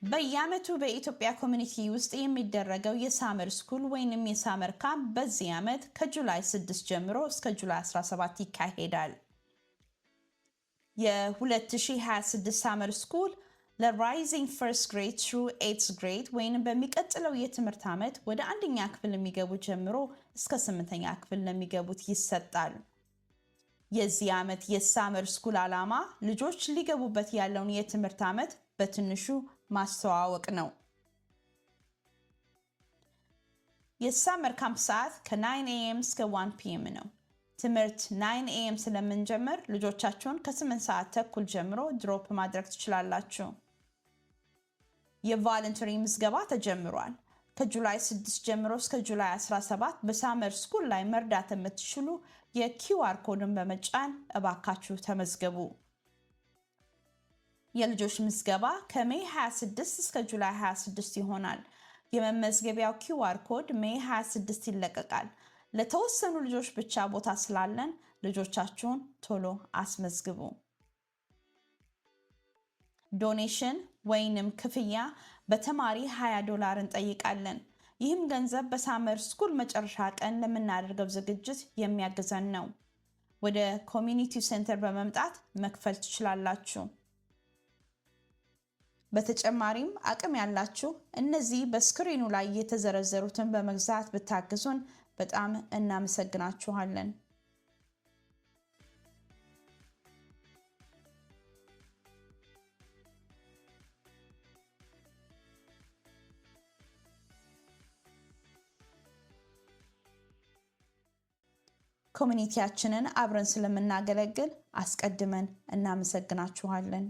በየዓመቱ በኢትዮጵያ ኮሚኒቲ ውስጥ የሚደረገው የሳመር ስኩል ወይንም የሳመር ካምፕ በዚህ ዓመት ከጁላይ 6 ጀምሮ እስከ ጁላይ 17 ይካሄዳል። የ2026 ሳመር ስኩል ለራይዚንግ ፈርስት ግሬድ ትሩ 8th ግሬድ ወይንም በሚቀጥለው የትምህርት ዓመት ወደ አንደኛ ክፍል የሚገቡ ጀምሮ እስከ 8ኛ ክፍል ለሚገቡት ይሰጣል። የዚህ ዓመት የሳመር ስኩል ዓላማ ልጆች ሊገቡበት ያለውን የትምህርት ዓመት በትንሹ ማስተዋወቅ ነው። የሳመር ካምፕ ሰዓት ከ9 AM እስከ 1 PM ነው። ትምህርት 9 AM ስለምንጀምር ልጆቻችሁን ከ8 ሰዓት ተኩል ጀምሮ ድሮፕ ማድረግ ትችላላችሁ። የቫለንተሪ ምዝገባ ተጀምሯል። ከጁላይ 6 ጀምሮ እስከ ጁላይ 17 በሳመር ስኩል ላይ መርዳት የምትችሉ የኪውአር ኮድን በመጫን እባካችሁ ተመዝገቡ። የልጆች ምዝገባ ከሜይ 26 እስከ ጁላይ 26 ይሆናል። የመመዝገቢያው ኪውአር ኮድ ሜይ 26 ይለቀቃል። ለተወሰኑ ልጆች ብቻ ቦታ ስላለን ልጆቻችሁን ቶሎ አስመዝግቡ። ዶኔሽን ወይንም ክፍያ በተማሪ $20 እንጠይቃለን። ይህም ገንዘብ በሳመር ስኩል መጨረሻ ቀን ለምናደርገው ዝግጅት የሚያግዘን ነው። ወደ ኮሚኒቲ ሴንተር በመምጣት መክፈል ትችላላችሁ። በተጨማሪም አቅም ያላችሁ እነዚህ በስክሪኑ ላይ የተዘረዘሩትን በመግዛት ብታግዙን በጣም እናመሰግናችኋለን። ኮሚኒቲያችንን አብረን ስለምናገለግል አስቀድመን እናመሰግናችኋለን።